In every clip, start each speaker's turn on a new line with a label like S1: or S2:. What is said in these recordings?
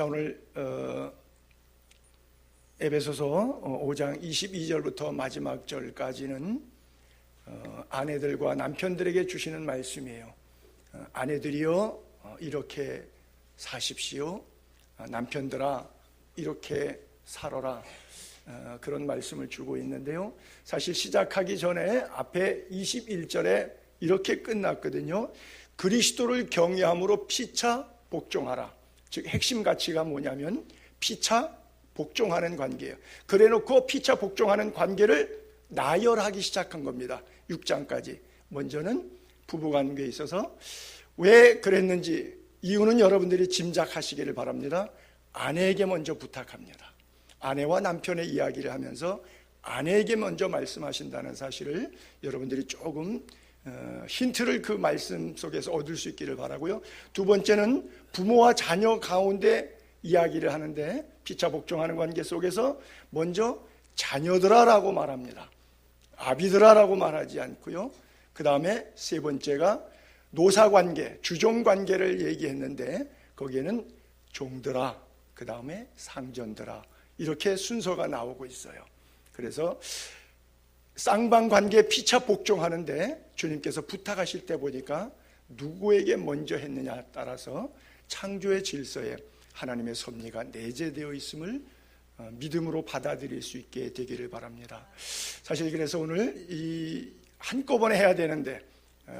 S1: 자, 오늘 에베소서 5장 22절부터 마지막 절까지는 아내들과 남편들에게 주시는 말씀이에요. 아내들이여 이렇게 사십시오. 남편들아 이렇게 살아라. 그런 말씀을 주고 있는데요. 사실 시작하기 전에 앞에 21절에 이렇게 끝났거든요. 그리스도를 경외함으로 피차 복종하라. 즉 핵심 가치가 뭐냐면 피차 복종하는 관계예요. 그래놓고 피차 복종하는 관계를 나열하기 시작한 겁니다. 6장까지. 먼저는 부부관계에 있어서 왜 그랬는지 이유는 여러분들이 짐작하시기를 바랍니다. 아내에게 먼저 부탁합니다. 아내와 남편의 이야기를 하면서 아내에게 먼저 말씀하신다는 사실을 여러분들이 조금 힌트를 그 말씀 속에서 얻을 수 있기를 바라고요. 두 번째는 부모와 자녀 가운데 이야기를 하는데 피차 복종하는 관계 속에서 먼저 자녀들아라고 말합니다. 아비들아라고 말하지 않고요. 그 다음에 세 번째가 노사관계, 주종관계를 얘기했는데 거기에는 종들아, 그 다음에 상전들아, 이렇게 순서가 나오고 있어요. 그래서 쌍방관계에 피차 복종하는데 주님께서 부탁하실 때 보니까 누구에게 먼저 했느냐에 따라서 창조의 질서에 하나님의 섭리가 내재되어 있음을 믿음으로 받아들일 수 있게 되기를 바랍니다. 사실 그래서 오늘 이 한꺼번에 해야 되는데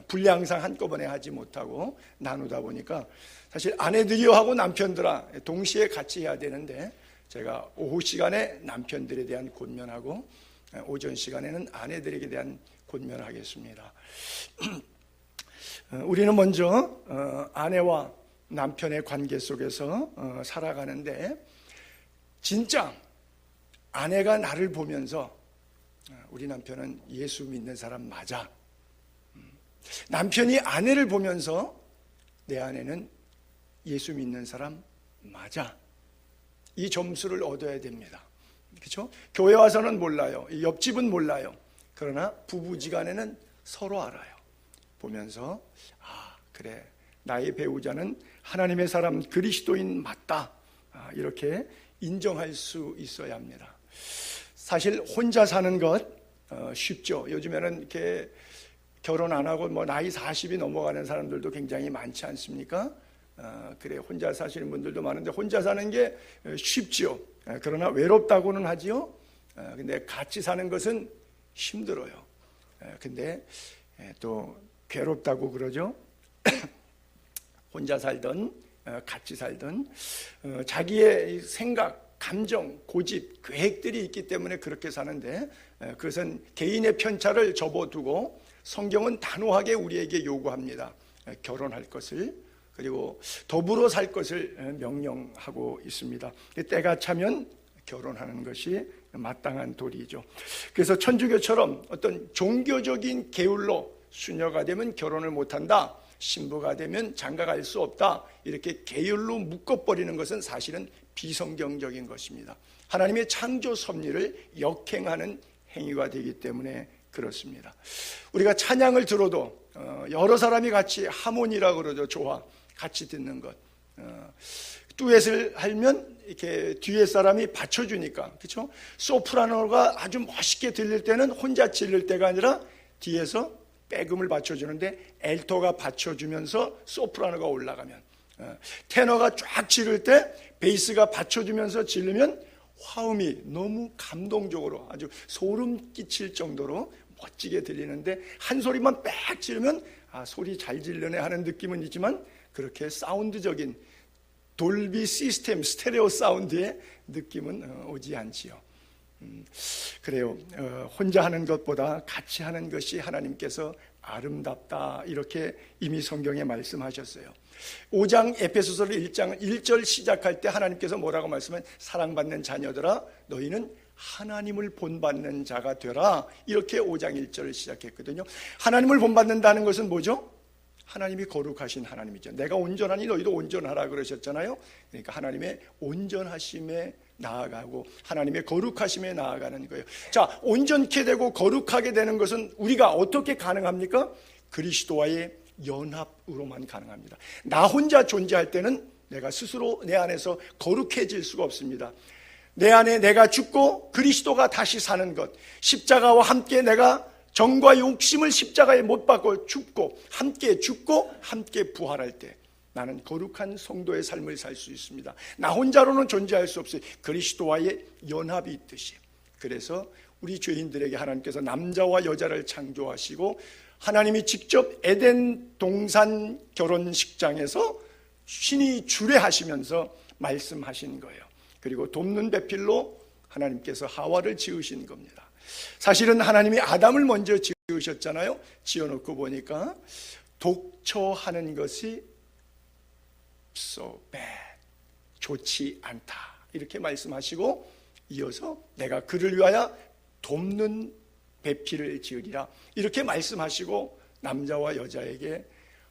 S1: 분량상 한꺼번에 하지 못하고 나누다 보니까 사실 아내들이여 하고 남편들아 동시에 같이 해야 되는데 제가 오후 시간에 남편들에 대한 권면하고 오전 시간에는 아내들에게 대한 권면을 하겠습니다. 우리는 먼저 아내와 남편의 관계 속에서 살아가는데 진짜 아내가 나를 보면서 우리 남편은 예수 믿는 사람 맞아. 남편이 아내를 보면서 내 아내는 예수 믿는 사람 맞아. 이 점수를 얻어야 됩니다. 그렇죠? 교회 와서는 몰라요. 옆집은 몰라요. 그러나 부부지간에는 서로 알아요. 보면서 그래 나의 배우자는 하나님의 사람 그리스도인 맞다. 이렇게 인정할 수 있어야 합니다. 사실 혼자 사는 것 쉽죠. 요즘에는 이렇게 결혼 안 하고 나이 40이 넘어가는 사람들도 굉장히 많지 않습니까? 그래 혼자 사시는 분들도 많은데 혼자 사는 게 쉽지요. 그러나 외롭다고는 하지요. 근데 같이 사는 것은 힘들어요. 근데 또 괴롭다고 그러죠. 혼자 살든 같이 살든 자기의 생각, 감정, 고집, 계획들이 있기 때문에 그렇게 사는데 그것은 개인의 편차를 접어두고 성경은 단호하게 우리에게 요구합니다. 결혼할 것을 그리고 더불어 살 것을 명령하고 있습니다. 때가 차면 결혼하는 것이 마땅한 도리죠. 그래서 천주교처럼 어떤 종교적인 계율로 수녀가 되면 결혼을 못한다, 신부가 되면 장가갈 수 없다, 이렇게 계율로 묶어버리는 것은 사실은 비성경적인 것입니다. 하나님의 창조 섭리를 역행하는 행위가 되기 때문에 그렇습니다. 우리가 찬양을 들어도 여러 사람이 같이 하모니라고 그러죠. 조화, 같이 듣는 것. 듀엣을 하면 이렇게 뒤에 사람이 받쳐주니까, 그렇죠? 소프라노가 아주 멋있게 들릴 때는 혼자 질릴 때가 아니라 뒤에서 백음을 받쳐주는데 엘토가 받쳐주면서 소프라노가 올라가면, 테너가 쫙 지를 때 베이스가 받쳐주면서 지르면 화음이 너무 감동적으로 아주 소름 끼칠 정도로 멋지게 들리는데 한 소리만 빽 지르면 소리 잘 질르네 하는 느낌은 있지만 그렇게 사운드적인 돌비 시스템 스테레오 사운드의 느낌은 오지 않지요. 그래요. 혼자 하는 것보다 같이 하는 것이 하나님께서 아름답다, 이렇게 이미 성경에 말씀하셨어요. 5장 에페소서를 1장 1절 시작할 때 하나님께서 뭐라고 말씀하면 사랑받는 자녀들아 너희는 하나님을 본받는 자가 되라, 이렇게 5장 1절을 시작했거든요. 하나님을 본받는다는 것은 뭐죠? 하나님이 거룩하신 하나님이죠. 내가 온전하니 너희도 온전하라 그러셨잖아요. 그러니까 하나님의 온전하심에 나아가고 하나님의 거룩하심에 나아가는 거예요. 자, 온전케 되고 거룩하게 되는 것은 우리가 어떻게 가능합니까? 그리스도와의 연합으로만 가능합니다. 나 혼자 존재할 때는 내가 스스로 내 안에서 거룩해질 수가 없습니다. 내 안에 내가 죽고 그리스도가 다시 사는 것, 십자가와 함께 내가 정과 욕심을 십자가에 못 박고 죽고 함께 부활할 때 나는 거룩한 성도의 삶을 살 수 있습니다. 나 혼자로는 존재할 수 없어요. 그리스도와의 연합이 있듯이. 그래서 우리 죄인들에게 하나님께서 남자와 여자를 창조하시고 하나님이 직접 에덴 동산 결혼식장에서 신이 주례하시면서 말씀하신 거예요. 그리고 돕는 배필로 하나님께서 하와를 지으신 겁니다. 사실은 하나님이 아담을 먼저 지으셨잖아요. 지어놓고 보니까 독처하는 것이 so bad, 좋지 않다 이렇게 말씀하시고 이어서 내가 그를 위하여 돕는 배필을 지으리라 이렇게 말씀하시고 남자와 여자에게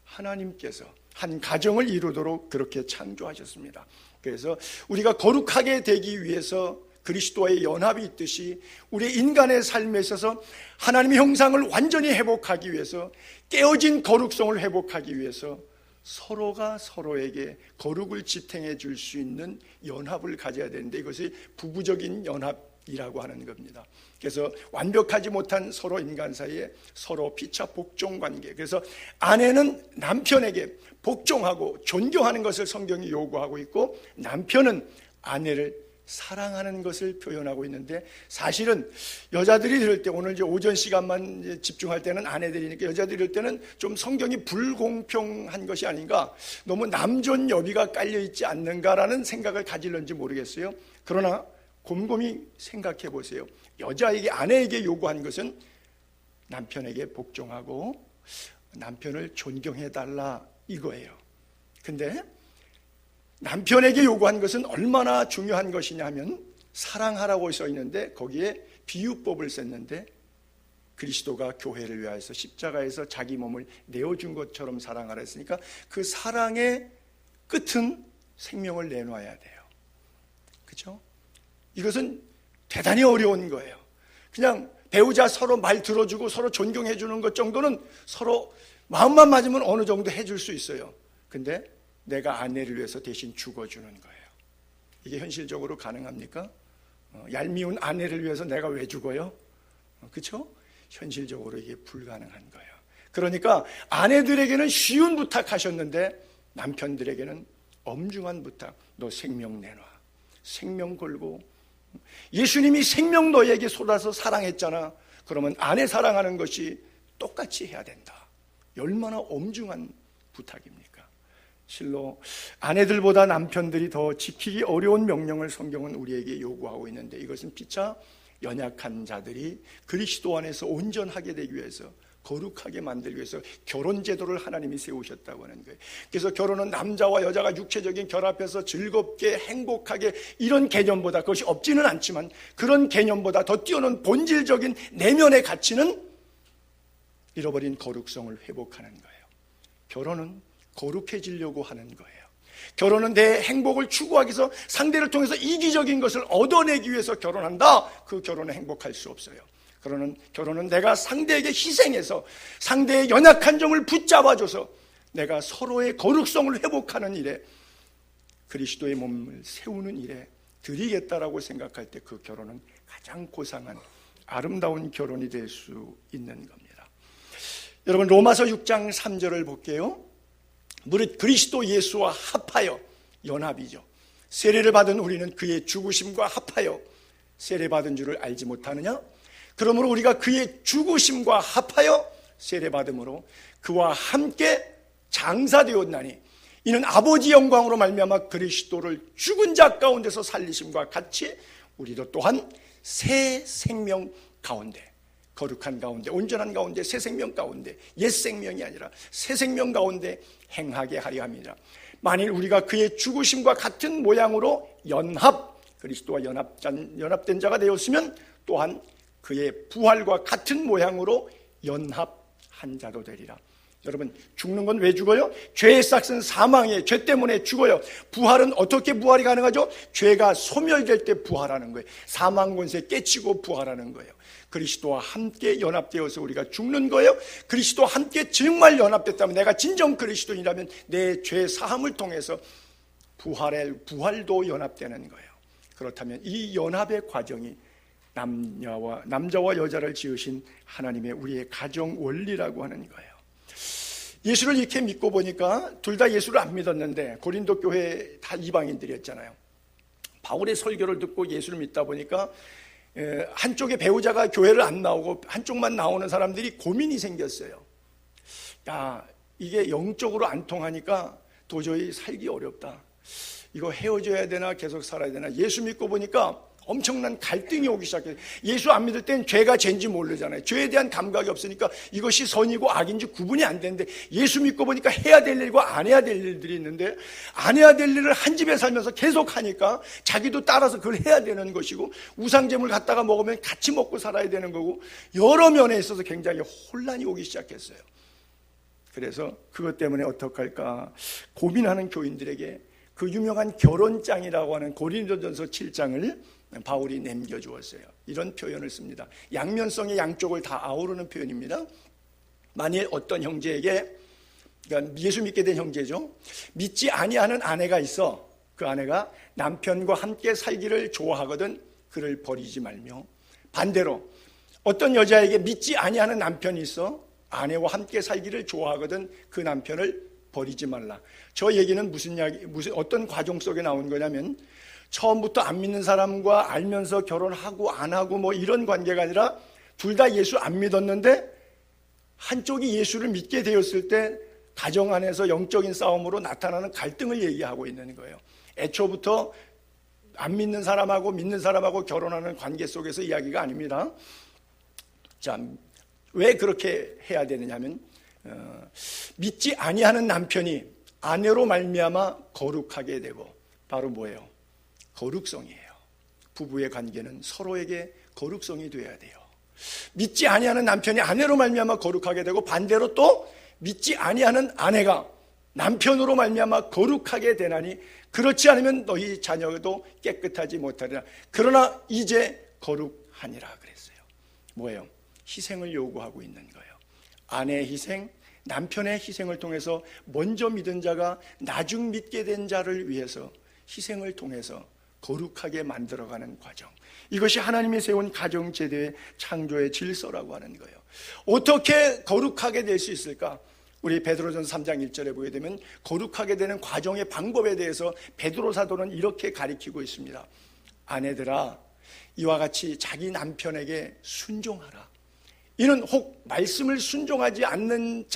S1: 하나님께서 한 가정을 이루도록 그렇게 창조하셨습니다. 그래서 우리가 거룩하게 되기 위해서 그리스도와의 연합이 있듯이 우리 인간의 삶에 있어서 하나님의 형상을 완전히 회복하기 위해서 깨어진 거룩성을 회복하기 위해서 서로가 서로에게 거룩을 지탱해 줄 수 있는 연합을 가져야 되는데 이것이 부부적인 연합이라고 하는 겁니다. 그래서 완벽하지 못한 서로 인간 사이에 서로 피차 복종 관계. 그래서 아내는 남편에게 복종하고 존경하는 것을 성경이 요구하고 있고 남편은 아내를 사랑하는 것을 표현하고 있는데 사실은 여자들이 들을 때 오늘 이제 오전 시간만 이제 집중할 때는 아내들이니까 여자들이 들을 때는 좀 성경이 불공평한 것이 아닌가 너무 남존 여비가 깔려있지 않는가라는 생각을 가질런지 모르겠어요. 그러나 곰곰이 생각해 보세요. 여자에게 아내에게 요구한 것은 남편에게 복종하고 남편을 존경해달라 이거예요. 근데 남편에게 요구한 것은 얼마나 중요한 것이냐면 사랑하라고 써 있는데 거기에 비유법을 썼는데 그리스도가 교회를 위하여서 십자가에서 자기 몸을 내어준 것처럼 사랑하라 했으니까 그 사랑의 끝은 생명을 내놔야 돼요. 그렇죠? 이것은 대단히 어려운 거예요. 그냥 배우자 서로 말 들어주고 서로 존경해 주는 것 정도는 서로 마음만 맞으면 어느 정도 해줄 수 있어요. 근데 내가 아내를 위해서 대신 죽어주는 거예요. 이게 현실적으로 가능합니까? 얄미운 아내를 위해서 내가 왜 죽어요? 그렇죠? 현실적으로 이게 불가능한 거예요. 그러니까 아내들에게는 쉬운 부탁하셨는데 남편들에게는 엄중한 부탁. 너 생명 내놔. 생명 걸고 예수님이 생명 너에게 쏟아서 사랑했잖아. 그러면 아내 사랑하는 것이 똑같이 해야 된다. 얼마나 엄중한 부탁입니까? 실로 아내들보다 남편들이 더 지키기 어려운 명령을 성경은 우리에게 요구하고 있는데 이것은 피차 연약한 자들이 그리스도 안에서 온전하게 되기 위해서 거룩하게 만들기 위해서 결혼 제도를 하나님이 세우셨다고 하는 거예요. 그래서 결혼은 남자와 여자가 육체적인 결합해서 즐겁게 행복하게 이런 개념보다 그것이 없지는 않지만 그런 개념보다 더 뛰어난 본질적인 내면의 가치는 잃어버린 거룩성을 회복하는 거예요. 결혼은 거룩해지려고 하는 거예요. 결혼은 내 행복을 추구하기 위해서 상대를 통해서 이기적인 것을 얻어내기 위해서 결혼한다. 그 결혼은 행복할 수 없어요. 결혼은 내가 상대에게 희생해서 상대의 연약한 점을 붙잡아줘서 내가 서로의 거룩성을 회복하는 일에 그리스도의 몸을 세우는 일에 드리겠다라고 생각할 때 그 결혼은 가장 고상한 아름다운 결혼이 될 수 있는 겁니다. 여러분 로마서 6장 3절을 볼게요. 무릇 그리스도 예수와 합하여 연합이죠. 세례를 받은 우리는 그의 죽으심과 합하여 세례받은 줄을 알지 못하느냐? 그러므로 우리가 그의 죽으심과 합하여 세례받음으로 그와 함께 장사되었나니 이는 아버지 영광으로 말미암아 그리스도를 죽은 자 가운데서 살리심과 같이 우리도 또한 새 생명 가운데 거룩한 가운데 온전한 가운데 새 생명 가운데 옛 생명이 아니라 새 생명 가운데 행하게 하려 함이라. 만일 우리가 그의 죽으심과 같은 모양으로 그리스도와 연합된 자가 되었으면 또한 그의 부활과 같은 모양으로 연합한 자도 되리라. 여러분 죽는 건 왜 죽어요? 죄의 싹은 사망이에요. 죄 때문에 죽어요. 부활은 어떻게 부활이 가능하죠? 죄가 소멸될 때 부활하는 거예요. 사망 권세 깨치고 부활하는 거예요. 그리스도와 함께 연합되어서 우리가 죽는 거예요. 그리스도와 함께 정말 연합됐다면 내가 진정 그리스도인이라면 내 죄 사함을 통해서 부활도 연합되는 거예요. 그렇다면 이 연합의 과정이 남자와 여자를 지으신 하나님의 우리의 가정 원리라고 하는 거예요. 예수를 이렇게 믿고 보니까 둘 다 예수를 안 믿었는데 고린도 교회 다 이방인들이었잖아요. 바울의 설교를 듣고 예수를 믿다 보니까 한쪽의 배우자가 교회를 안 나오고 한쪽만 나오는 사람들이 고민이 생겼어요. 야, 이게 영적으로 안 통하니까 도저히 살기 어렵다. 이거 헤어져야 되나 계속 살아야 되나. 예수 믿고 보니까 엄청난 갈등이 오기 시작해요. 예수 안 믿을 땐 죄가 죄인지 모르잖아요. 죄에 대한 감각이 없으니까 이것이 선이고 악인지 구분이 안 되는데, 예수 믿고 보니까 해야 될 일과 안 해야 될 일들이 있는데, 안 해야 될 일을 한 집에 살면서 계속 하니까 자기도 따라서 그걸 해야 되는 것이고, 우상제물 갖다가 먹으면 같이 먹고 살아야 되는 거고, 여러 면에 있어서 굉장히 혼란이 오기 시작했어요. 그래서 그것 때문에 어떡할까 고민하는 교인들에게 그 유명한 결혼장이라고 하는 고린도전서 7장을 바울이 남겨주었어요. 이런 표현을 씁니다. 양면성의 양쪽을 다 아우르는 표현입니다. 만일 어떤 형제에게, 그러니까 예수 믿게 된 형제죠, 믿지 아니하는 아내가 있어 그 아내가 남편과 함께 살기를 좋아하거든 그를 버리지 말며, 반대로 어떤 여자에게 믿지 아니하는 남편이 있어 아내와 함께 살기를 좋아하거든 그 남편을 버리지 말라. 저 얘기는 어떤 과정 속에 나온 거냐면, 처음부터 안 믿는 사람과 알면서 결혼하고 안 하고 뭐 이런 관계가 아니라 둘 다 예수 안 믿었는데 한쪽이 예수를 믿게 되었을 때 가정 안에서 영적인 싸움으로 나타나는 갈등을 얘기하고 있는 거예요. 애초부터 안 믿는 사람하고 믿는 사람하고 결혼하는 관계 속에서 이야기가 아닙니다. 자, 왜 그렇게 해야 되느냐 하면, 믿지 아니하는 남편이 아내로 말미암아 거룩하게 되고, 바로 뭐예요? 거룩성이에요. 부부의 관계는 서로에게 거룩성이 돼야 돼요. 믿지 아니하는 남편이 아내로 말미암아 거룩하게 되고, 반대로 또 믿지 아니하는 아내가 남편으로 말미암아 거룩하게 되나니 그렇지 않으면 너희 자녀도 깨끗하지 못하리라. 그러나 이제 거룩하니라 그랬어요. 뭐예요? 희생을 요구하고 있는 거예요. 아내의 희생, 남편의 희생을 통해서 먼저 믿은 자가 나중 믿게 된 자를 위해서 희생을 통해서 거룩하게 만들어가는 과정, 이것이 하나님이 세운 가정제도의 창조의 질서라고 하는 거예요. 어떻게 거룩하게 될 수 있을까? 우리 베드로전서 3장 1절에 보게 되면 거룩하게 되는 과정의 방법에 대해서 베드로 사도는 이렇게 가리키고 있습니다. 아내들아, 이와 같이 자기 남편에게 순종하라. 이는 혹 말씀을 순종하지 않는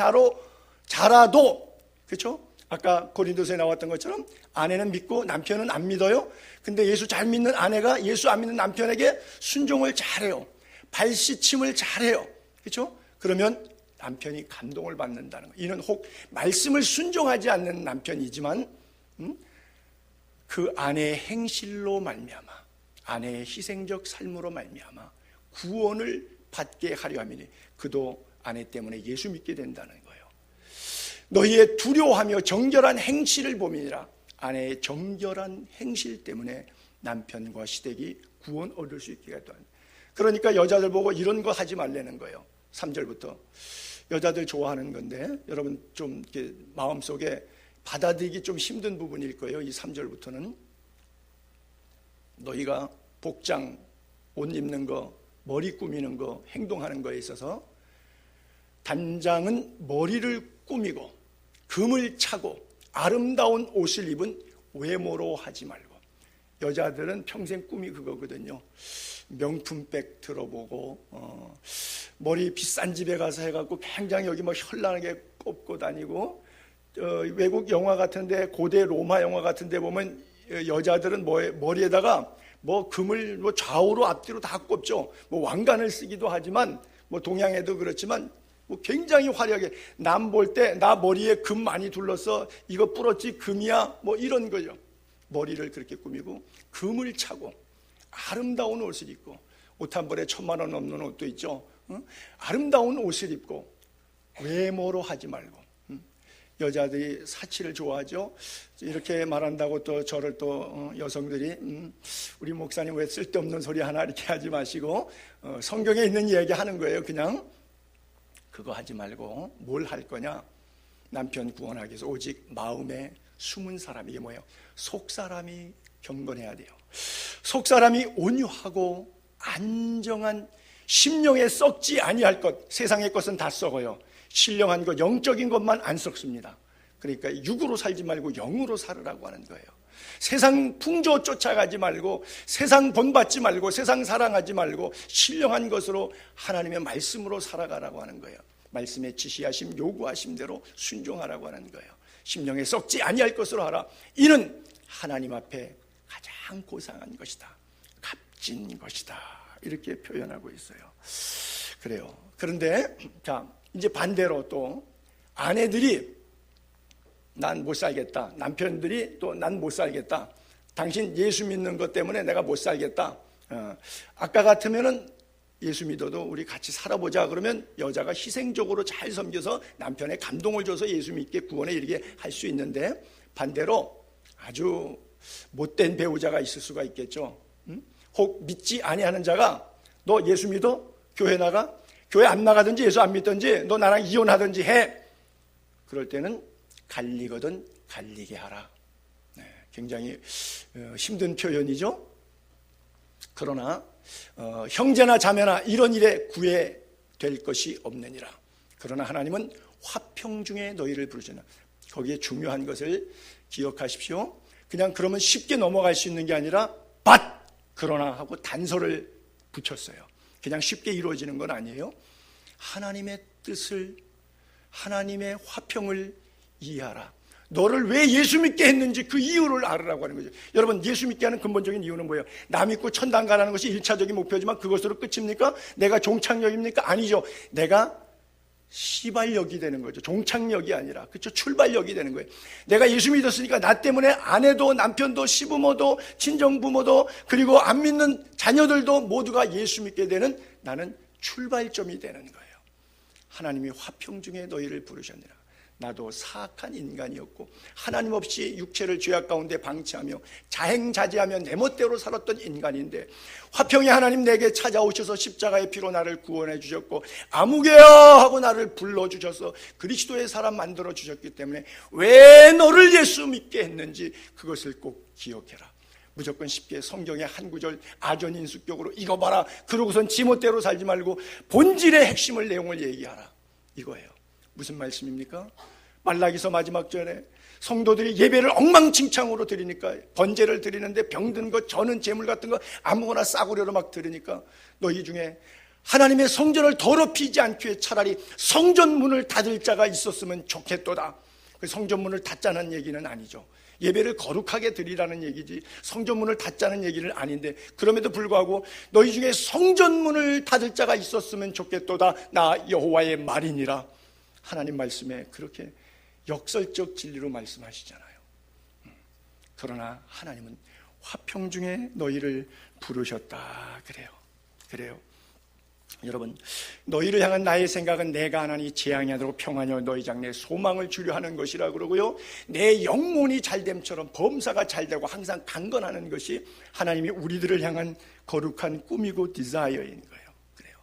S1: 자라도, 그렇죠? 아까 고린도서에 나왔던 것처럼 아내는 믿고 남편은 안 믿어요. 근데 예수 잘 믿는 아내가 예수 안 믿는 남편에게 순종을 잘해요. 발시침을 잘해요. 그렇죠? 그러면 남편이 감동을 받는다는 거예요. 이는 혹 말씀을 순종하지 않는 남편이지만 그 아내의 행실로 말미암아, 아내의 희생적 삶으로 말미암아 구원을 받게 하려 함이니 그도 아내 때문에 예수 믿게 된다는 거예요. 너희의 두려워하며 정결한 행실을 보미니라. 아내의 정결한 행실 때문에 남편과 시댁이 구원 얻을 수 있게 된다. 그러니까 여자들 보고 이런 거 하지 말라는 거예요. 3절부터 여자들 좋아하는 건데 여러분 좀 이렇게 마음속에 받아들이기 좀 힘든 부분일 거예요. 이 3절부터는 너희가 복장, 옷 입는 거, 머리 꾸미는 거, 행동하는 거에 있어서 단장은 머리를 꾸미고 금을 차고 아름다운 옷을 입은 외모로 하지 말고. 여자들은 평생 꿈이 그거거든요. 명품백 들어보고 머리 비싼 집에 가서 해갖고 굉장히 여기 뭐 현란하게 꼽고 다니고, 외국 영화 같은데, 고대 로마 영화 같은데 보면 여자들은 머리에다가 뭐 금을 뭐 좌우로 앞뒤로 다 꼽죠. 뭐 왕관을 쓰기도 하지만, 뭐 동양에도 그렇지만 뭐 굉장히 화려하게, 남 볼 때 나 머리에 금 많이 둘러서 이거 뿌렸지 금이야 뭐 이런 거죠. 머리를 그렇게 꾸미고 금을 차고 아름다운 옷을 입고, 옷 한 벌에 1,000만 원 넘는 옷도 있죠. 아름다운 옷을 입고 외모로 하지 말고. 여자들이 사치를 좋아하죠. 이렇게 말한다고 또 저를 또 여성들이 우리 목사님 왜 쓸데없는 소리 하나 이렇게 하지 마시고 성경에 있는 이야기 하는 거예요. 그냥 그거 하지 말고 뭘 할 거냐? 남편 구원하기 위해서 오직 마음에 숨은 사람, 이게 뭐예요? 속 사람이 경건해야 돼요. 속 사람이 온유하고 안정한, 심령에 썩지 아니할 것. 세상의 것은 다 썩어요. 신령한 것, 영적인 것만 안 썩습니다. 그러니까 육으로 살지 말고 영으로 살으라고 하는 거예요. 세상 풍조 쫓아가지 말고, 세상 본받지 말고, 세상 사랑하지 말고 신령한 것으로 하나님의 말씀으로 살아가라고 하는 거예요. 말씀의 지시하심, 요구하심대로 순종하라고 하는 거예요. 심령에 썩지 아니할 것으로 하라. 이는 하나님 앞에 가장 고상한 것이다, 값진 것이다, 이렇게 표현하고 있어요. 그래요. 그런데 자, 이제 반대로 또 아내들이 난 못 살겠다, 남편들이 또 난 못 살겠다, 당신 예수 믿는 것 때문에 내가 못 살겠다, 아까 같으면은 예수 믿어도 우리 같이 살아보자, 그러면 여자가 희생적으로 잘 섬겨서 남편의 감동을 줘서 예수 믿게 구원에 이르게 할 수 있는데, 반대로 아주 못된 배우자가 있을 수가 있겠죠. 혹 믿지 아니하는 자가 너 예수 믿어? 교회 나가? 교회 안 나가든지 예수 안 믿든지 너 나랑 이혼하든지 해. 그럴 때는 갈리거든 갈리게 하라. 굉장히 힘든 표현이죠. 그러나 형제나 자매나 이런 일에 구애될 것이 없느니라. 그러나 하나님은 화평 중에 너희를 부르시나. 거기에 중요한 것을 기억하십시오. 그냥 그러면 쉽게 넘어갈 수 있는 게 아니라 but 그러나 하고 단서를 붙였어요. 그냥 쉽게 이루어지는 건 아니에요. 하나님의 뜻을, 하나님의 화평을 이해하라. 너를 왜 예수 믿게 했는지 그 이유를 알으라고 하는 거죠. 여러분, 예수 믿게 하는 근본적인 이유는 뭐예요? 남 믿고 천당 가라는 것이 1차적인 목표지만 그것으로 끝입니까? 내가 종착역입니까? 아니죠. 내가 시발역이 되는 거죠. 종착역이 아니라, 그렇죠? 출발역이 되는 거예요. 내가 예수 믿었으니까 나 때문에 아내도 남편도 시부모도 친정부모도 그리고 안 믿는 자녀들도 모두가 예수 믿게 되는, 나는 출발점이 되는 거예요. 하나님이 화평 중에 너희를 부르셨느라. 나도 사악한 인간이었고 하나님 없이 육체를 죄악 가운데 방치하며 자행자제하며 내 멋대로 살았던 인간인데, 화평의 하나님 내게 찾아오셔서 십자가의 피로 나를 구원해 주셨고 아무개야 하고 나를 불러주셔서 그리스도의 사람 만들어 주셨기 때문에 왜 너를 예수 믿게 했는지 그것을 꼭 기억해라. 무조건 쉽게 성경의 한 구절 아전인수격으로 이거 봐라 그러고선 지멋대로 살지 말고 본질의 핵심을, 내용을 얘기하라, 이거예요. 무슨 말씀입니까? 말라기서 마지막 절에 성도들이 예배를 엉망진창으로 드리니까, 번제를 드리는데 병든 것, 저는 재물 같은 거 아무거나 싸구려로 막 드리니까 너희 중에 하나님의 성전을 더럽히지 않기 위해 차라리 성전문을 닫을 자가 있었으면 좋겠도다. 그 성전문을 닫자는 얘기는 아니죠. 예배를 거룩하게 드리라는 얘기지 성전문을 닫자는 얘기는 아닌데, 그럼에도 불구하고 너희 중에 성전문을 닫을 자가 있었으면 좋겠도다. 나 여호와의 말이니라. 하나님 말씀에 그렇게 역설적 진리로 말씀하시잖아요. 그러나 하나님은 화평 중에 너희를 부르셨다. 그래요. 여러분, 너희를 향한 나의 생각은 내가 하나니 재앙이 하도록 평안하여 너희 장래에 소망을 주려 하는 것이라 그러고요, 내 영혼이 잘됨처럼 범사가 잘되고 항상 강건하는 것이 하나님이 우리들을 향한 거룩한 꿈이고 디자이어인 거예요. 그래요.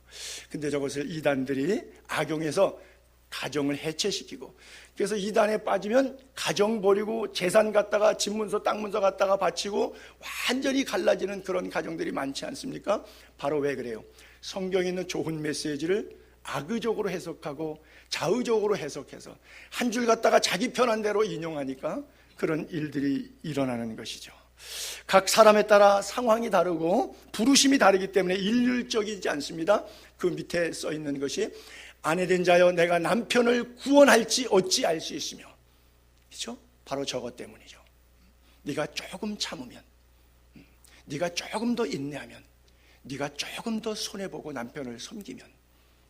S1: 근데 저것을 이단들이 악용해서 가정을 해체시키고, 그래서 이단에 빠지면 가정 버리고 재산 갖다가 집문서 땅문서 갖다가 바치고 완전히 갈라지는 그런 가정들이 많지 않습니까? 바로 왜 그래요? 성경에 있는 좋은 메시지를 악의적으로 해석하고 자의적으로 해석해서 한 줄 갖다가 자기 편한 대로 인용하니까 그런 일들이 일어나는 것이죠. 각 사람에 따라 상황이 다르고 부르심이 다르기 때문에 일률적이지 않습니다. 그 밑에 써 있는 것이 아내된 자여 내가 남편을 구원할지 어찌 알 수 있으며, 그렇죠? 바로 저것 때문이죠. 네가 조금 참으면, 네가 조금 더 인내하면, 네가 조금 더 손해보고 남편을 섬기면,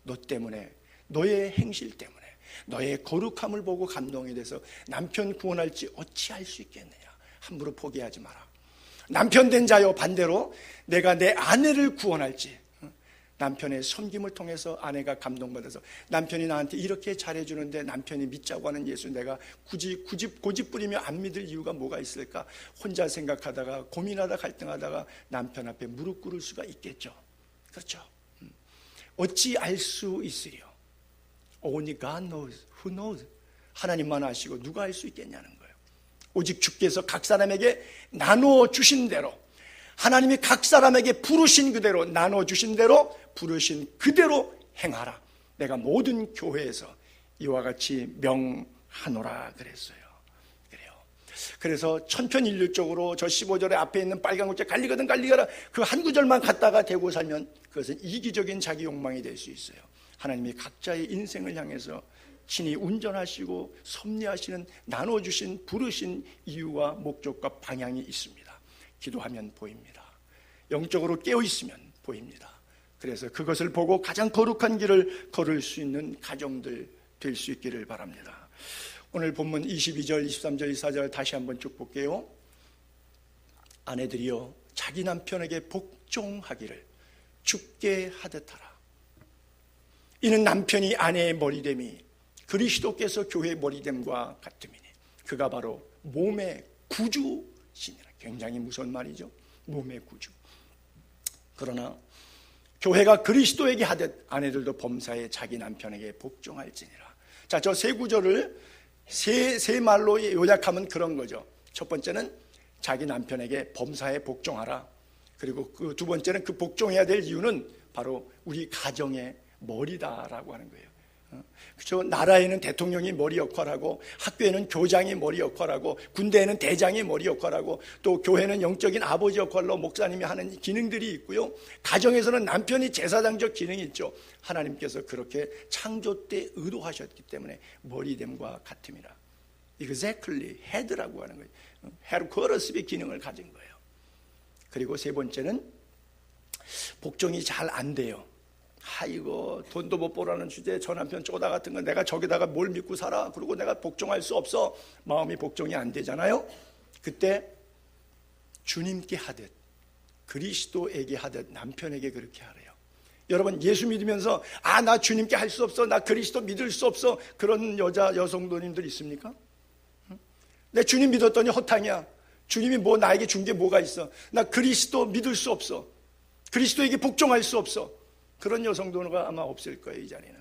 S1: 너 때문에, 너의 행실 때문에, 너의 거룩함을 보고 감동이 돼서 남편 구원할지 어찌 알 수 있겠느냐. 함부로 포기하지 마라. 남편 된 자여 반대로 내가 내 아내를 구원할지, 남편의 섬김을 통해서 아내가 감동받아서 남편이 나한테 이렇게 잘해주는데 남편이 믿자고 하는 예수 내가 굳이 고집부리며 안 믿을 이유가 뭐가 있을까? 혼자 생각하다가 고민하다 갈등하다가 남편 앞에 무릎 꿇을 수가 있겠죠. 그렇죠? 어찌 알 수 있으리요? Only God knows. Who knows? 하나님만 아시고 누가 알 수 있겠냐는 거예요. 오직 주께서 각 사람에게 나누어 주신 대로, 하나님이 각 사람에게 부르신 그대로, 나누어 주신 대로, 부르신 그대로 행하라. 내가 모든 교회에서 이와 같이 명하노라 그랬어요. 그래요. 그래서 천편일률적으로 저 15절에 앞에 있는 빨간 글자 갈리거든 갈리거라, 그 한 구절만 갖다가 대고 살면 그것은 이기적인 자기 욕망이 될 수 있어요. 하나님이 각자의 인생을 향해서 친히 운전하시고 섭리하시는, 나눠주신, 부르신 이유와 목적과 방향이 있습니다. 기도하면 보입니다. 영적으로 깨어있으면 보입니다. 그래서 그것을 보고 가장 거룩한 길을 걸을 수 있는 가정들 될 수 있기를 바랍니다. 오늘 본문 22절, 23절, 24절 다시 한번 쭉 볼게요. 아내들이여 자기 남편에게 복종하기를 주께 하듯하라. 이는 남편이 아내의 머리됨이 그리스도께서 교회의 머리됨과 같음이니 그가 바로 몸의 구주시니라. 굉장히 무서운 말이죠. 몸의 구주. 그러나 교회가 그리스도에게 하듯 아내들도 범사에 자기 남편에게 복종할지니라. 자, 저 세 구절을 세 말로 요약하면 그런 거죠. 첫 번째는 자기 남편에게 범사에 복종하라. 그리고 그 두 번째는 그 복종해야 될 이유는 바로 우리 가정의 머리다라고 하는 거예요. 그렇죠? 나라에는 대통령이 머리 역할하고, 학교에는 교장이 머리 역할하고, 군대에는 대장이 머리 역할하고, 또 교회는 영적인 아버지 역할로 목사님이 하는 기능들이 있고요. 가정에서는 남편이 제사장적 기능이 있죠. 하나님께서 그렇게 창조 때 의도하셨기 때문에 머리됨과 같음이라. Exactly, head라고 하는 거예요. 헤르코러스의 기능을 가진 거예요. 그리고 세 번째는 복종이 잘 안 돼요. 아이고, 돈도 못 벌라는 주제에 저 남편 쪼다 같은 거 내가 저기다가 뭘 믿고 살아? 그리고 내가 복종할 수 없어. 마음이 복종이 안 되잖아요. 그때 주님께 하듯, 그리스도에게 하듯 남편에게 그렇게 하래요. 여러분, 예수 믿으면서 나 주님께 할 수 없어, 나 그리스도 믿을 수 없어, 그런 여성도님들 있습니까? 내 주님 믿었더니 허탕이야. 주님이 뭐 나에게 준 게 뭐가 있어? 나 그리스도 믿을 수 없어, 그리스도에게 복종할 수 없어. 그런 여성도가 아마 없을 거예요. 이 자리는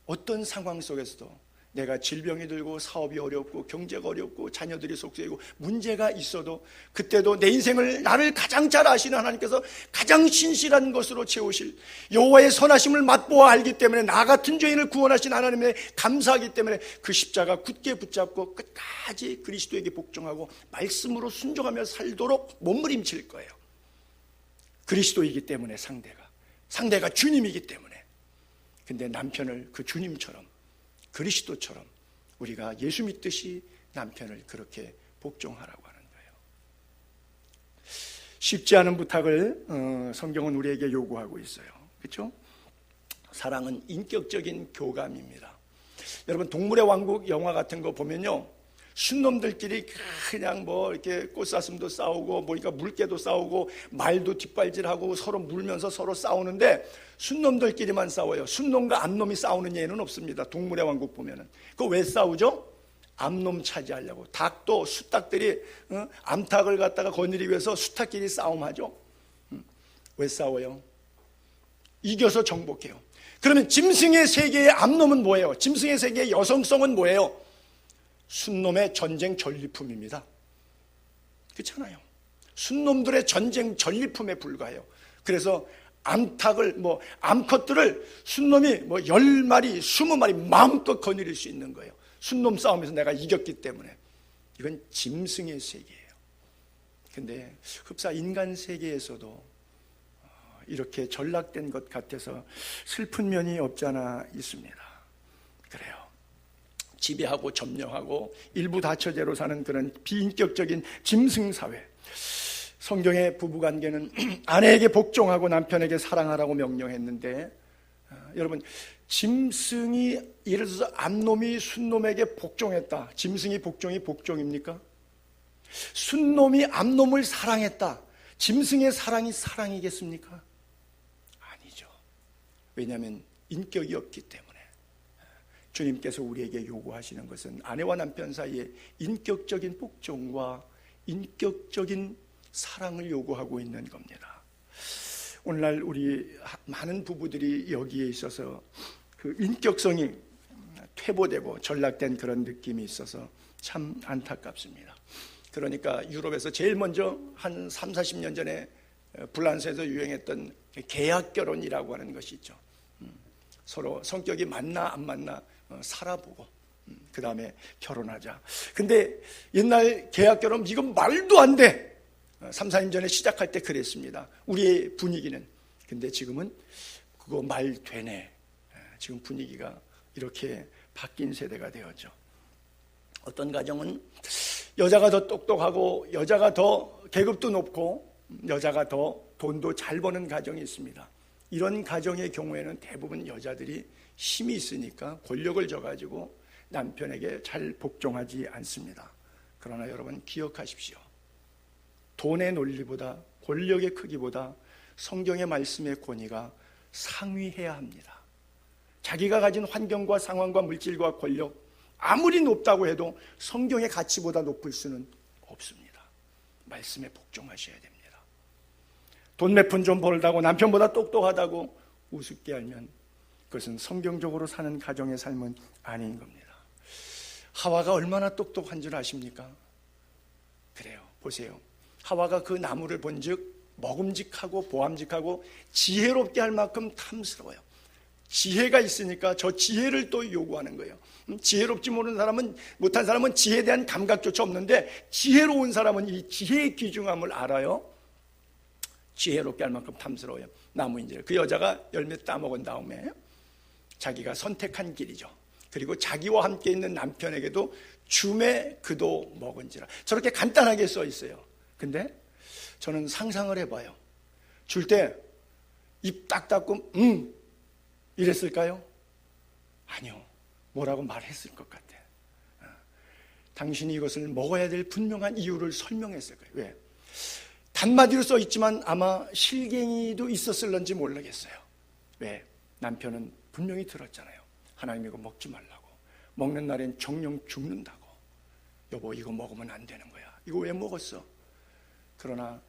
S1: 어떤 상황 속에서도 내가 질병이 들고 사업이 어렵고 경제가 어렵고 자녀들이 속세이고 문제가 있어도 그때도 내 인생을, 나를 가장 잘 아시는 하나님께서 가장 신실한 것으로 채우실, 여호와의 선하심을 맛보아 알기 때문에 나 같은 죄인을 구원하신 하나님에 감사하기 때문에 그 십자가 굳게 붙잡고 끝까지 그리스도에게 복종하고 말씀으로 순종하며 살도록 몸부림칠 거예요. 그리스도이기 때문에 상대가 주님이기 때문에. 근데 남편을 그 주님처럼, 그리스도처럼 우리가 예수 믿듯이 남편을 그렇게 복종하라고 하는 거예요. 쉽지 않은 부탁을 성경은 우리에게 요구하고 있어요. 그렇죠? 사랑은 인격적인 교감입니다. 여러분, 동물의 왕국 영화 같은 거 보면요, 순놈들끼리 그냥 뭐 이렇게 꽃사슴도 싸우고, 뭐니까 물개도 싸우고, 말도 뒷발질하고 서로 물면서 서로 싸우는데 순놈들끼리만 싸워요. 순놈과 암놈이 싸우는 예는 없습니다. 동물의 왕국 보면은. 그거 왜 싸우죠? 암놈 차지하려고. 닭도 수탉들이 암탉을 갖다가 거느리기 위해서 수탉끼리 싸움하죠. 왜 싸워요? 이겨서 정복해요. 그러면 짐승의 세계의 암놈은 뭐예요? 짐승의 세계의 여성성은 뭐예요? 순놈의 전쟁 전리품입니다. 그렇잖아요. 순놈들의 전쟁 전리품에 불과해요. 그래서 암탉을, 암컷들을 순놈이 10마리, 20마리 마음껏 거느릴 수 있는 거예요. 순놈 싸움에서 내가 이겼기 때문에. 이건 짐승의 세계예요. 근데 흡사 인간 세계에서도 이렇게 전락된 것 같아서 슬픈 면이 없지 않아 있습니다. 그래요. 지배하고 점령하고 일부 다처제로 사는 그런 비인격적인 짐승사회. 성경의 부부관계는 아내에게 복종하고 남편에게 사랑하라고 명령했는데, 여러분, 짐승이, 예를 들어서 암놈이 순놈에게 복종했다. 짐승이 복종입니까? 순놈이 암놈을 사랑했다. 짐승의 사랑이 사랑이겠습니까? 아니죠. 왜냐하면 인격이 없기 때문에. 주님께서 우리에게 요구하시는 것은 아내와 남편 사이에 인격적인 복종과 인격적인 사랑을 요구하고 있는 겁니다. 오늘날 우리 많은 부부들이 여기에 있어서 그 인격성이 퇴보되고 전락된 그런 느낌이 있어서 참 안타깝습니다. 그러니까 유럽에서 제일 먼저 한 3, 40년 전에 불란서에서 유행했던 계약결혼이라고 하는 것이 있죠. 서로 성격이 맞나 안 맞나 살아보고 그 다음에 결혼하자. 근데 옛날 계약결혼 이건 말도 안 돼. 3, 4년 전에 시작할 때 그랬습니다. 우리의 분위기는. 근데 지금은 그거 말 되네. 지금 분위기가 이렇게 바뀐 세대가 되었죠. 어떤 가정은 여자가 더 똑똑하고 여자가 더 계급도 높고 여자가 더 돈도 잘 버는 가정이 있습니다. 이런 가정의 경우에는 대부분 여자들이 힘이 있으니까 권력을 줘가지고 남편에게 잘 복종하지 않습니다. 그러나 여러분 기억하십시오. 돈의 논리보다 권력의 크기보다 성경의 말씀의 권위가 상위해야 합니다. 자기가 가진 환경과 상황과 물질과 권력 아무리 높다고 해도 성경의 가치보다 높을 수는 없습니다. 말씀에 복종하셔야 됩니다. 돈 몇 푼 좀 벌다고 남편보다 똑똑하다고 우습게 알면 그것은 성경적으로 사는 가정의 삶은 아닌 겁니다. 하와가 얼마나 똑똑한 줄 아십니까? 그래요. 보세요. 하와가 그 나무를 본즉 먹음직하고 보암직하고 지혜롭게 할 만큼 탐스러워요. 지혜가 있으니까 저 지혜를 또 요구하는 거예요. 지혜롭지 못한 사람은 지혜에 대한 감각조차 없는데 지혜로운 사람은 이 지혜의 귀중함을 알아요. 지혜롭게 할 만큼 탐스러워요. 나무인지라. 그 여자가 열매 따먹은 다음에 자기가 선택한 길이죠. 그리고 자기와 함께 있는 남편에게도 주매 그도 먹은지라. 저렇게 간단하게 써 있어요. 근데 저는 상상을 해봐요. 줄 때 입 딱 닫고 이랬을까요? 아니요. 뭐라고 말했을 것 같아. 당신이 이것을 먹어야 될 분명한 이유를 설명했을 거예요. 왜? 단마디로 써 있지만 아마 실갱이도 있었을런지 모르겠어요. 왜? 남편은 분명히 들었잖아요. 하나님 이거 먹지 말라고. 먹는 날엔 정령 죽는다고. 여보 이거 먹으면 안 되는 거야. 이거 왜 먹었어? 그러나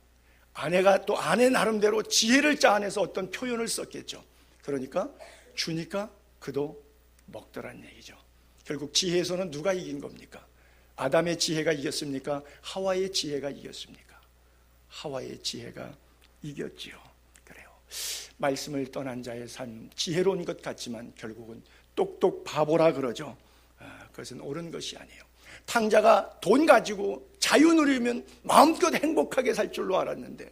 S1: 아내가 또 아내 나름대로 지혜를 짜내서 어떤 표현을 썼겠죠. 그러니까 주니까 그도 먹더란 얘기죠. 결국 지혜에서는 누가 이긴 겁니까? 아담의 지혜가 이겼습니까? 하와의 지혜가 이겼습니까? 하와의 지혜가 이겼지요. 그래요. 말씀을 떠난 자의 삶, 지혜로운 것 같지만 결국은 똑똑 바보라 그러죠. 그것은 옳은 것이 아니에요. 탕자가 돈 가지고 자유 누리면 마음껏 행복하게 살 줄로 알았는데,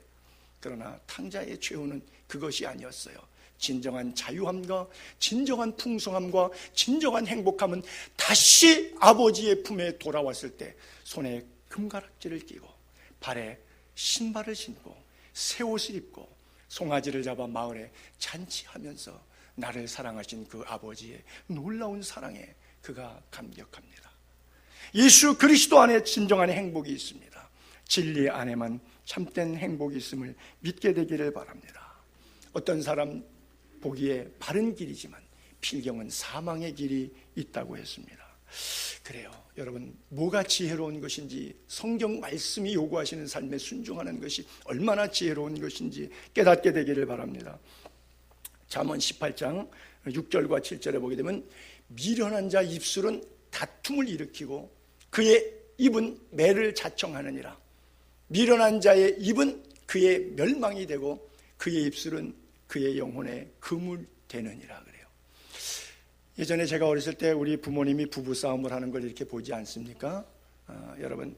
S1: 그러나 탕자의 최후는 그것이 아니었어요. 진정한 자유함과 진정한 풍성함과 진정한 행복함은 다시 아버지의 품에 돌아왔을 때 손에 금가락지를 끼고 발에 신발을 신고 새 옷을 입고 송아지를 잡아 마을에 잔치하면서 나를 사랑하신 그 아버지의 놀라운 사랑에 그가 감격합니다. 예수 그리스도 안에 진정한 행복이 있습니다. 진리 안에만 참된 행복이 있음을 믿게 되기를 바랍니다. 어떤 사람 보기에 바른 길이지만 필경은 사망의 길이 있다고 했습니다. 그래요. 여러분, 뭐가 지혜로운 것인지, 성경 말씀이 요구하시는 삶에 순종하는 것이 얼마나 지혜로운 것인지 깨닫게 되기를 바랍니다. 잠언 18장 6절과 7절에 보게 되면 미련한 자 입술은 다툼을 일으키고 그의 입은 매를 자청하느니라. 미련한 자의 입은 그의 멸망이 되고 그의 입술은 그의 영혼에 금을 되느니라 그래요. 예전에 제가 어렸을 때 우리 부모님이 부부싸움을 하는 걸 이렇게 보지 않습니까? 여러분,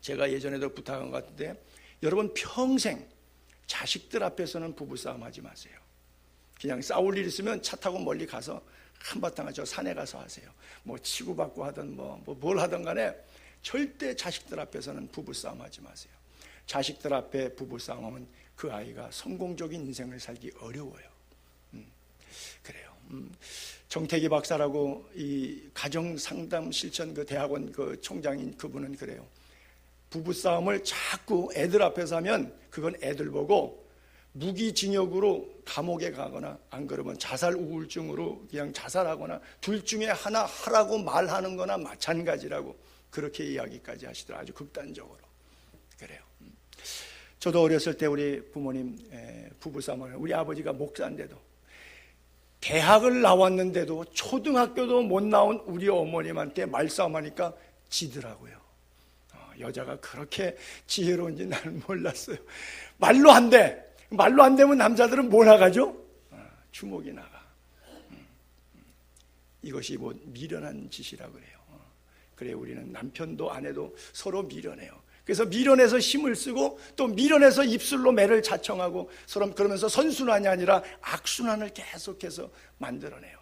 S1: 제가 예전에도 부탁한 것 같은데 여러분 평생 자식들 앞에서는 부부싸움 하지 마세요. 그냥 싸울 일 있으면 차 타고 멀리 가서 한바탕 저 산에 가서 하세요. 뭐 치고받고 하든 뭘 하든 간에 절대 자식들 앞에서는 부부싸움 하지 마세요. 자식들 앞에 부부싸움하면 그 아이가 성공적인 인생을 살기 어려워요. 그래요. 정태기 박사라고 이 가정상담 실천 그 대학원 그 총장인 그분은 그래요. 부부싸움을 자꾸 애들 앞에서 하면 그건 애들 보고 무기징역으로 감옥에 가거나 안 그러면 자살 우울증으로 그냥 자살하거나 둘 중에 하나 하라고 말하는 거나 마찬가지라고 그렇게 이야기까지 하시더라고요. 아주 극단적으로. 그래요. 저도 어렸을 때 우리 부모님 부부싸움을, 우리 아버지가 목사인데도 대학을 나왔는데도 초등학교도 못 나온 우리 어머님한테 말싸움하니까 지더라고요. 여자가 그렇게 지혜로운지 나는 몰랐어요. 말로 안 돼. 말로 안 되면 남자들은 뭐 나가죠? 주먹이 나가. 이것이 뭐 미련한 짓이라고 그래요. 그래, 우리는 남편도 아내도 서로 미련해요. 그래서 미련해서 힘을 쓰고 또 미련해서 입술로 매를 자청하고 서로 그러면서 선순환이 아니라 악순환을 계속해서 만들어내요.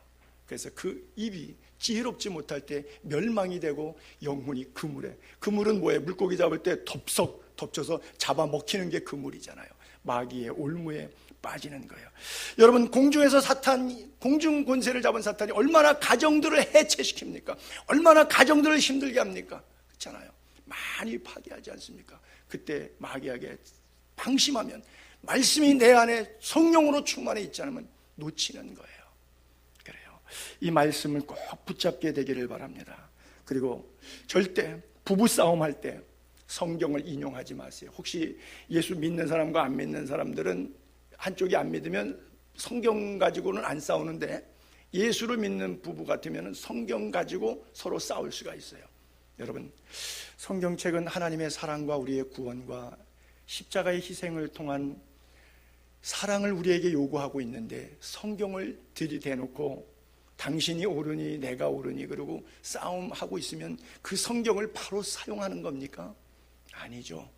S1: 그래서 그 입이 지혜롭지 못할 때 멸망이 되고 영혼이 그물에, 그물은 뭐예요? 물고기 잡을 때 덥석 덮쳐서 잡아먹히는 게 그물이잖아요. 마귀의 올무에 빠지는 거예요. 여러분, 공중에서 공중 권세를 잡은 사탄이 얼마나 가정들을 해체시킵니까? 얼마나 가정들을 힘들게 합니까? 그렇잖아요. 많이 파괴하지 않습니까? 그때 마귀에게 방심하면, 말씀이 내 안에 성령으로 충만해 있지 않으면 놓치는 거예요. 그래요. 이 말씀을 꼭 붙잡게 되기를 바랍니다. 그리고 절대 부부싸움 할 때 성경을 인용하지 마세요. 혹시 예수 믿는 사람과 안 믿는 사람들은 한쪽이 안 믿으면 성경 가지고는 안 싸우는데, 예수를 믿는 부부 같으면 성경 가지고 서로 싸울 수가 있어요. 여러분, 성경책은 하나님의 사랑과 우리의 구원과 십자가의 희생을 통한 사랑을 우리에게 요구하고 있는데, 성경을 들이대놓고 당신이 옳으니 내가 옳으니 그러고 싸움하고 있으면 그 성경을 바로 사용하는 겁니까? 아니죠.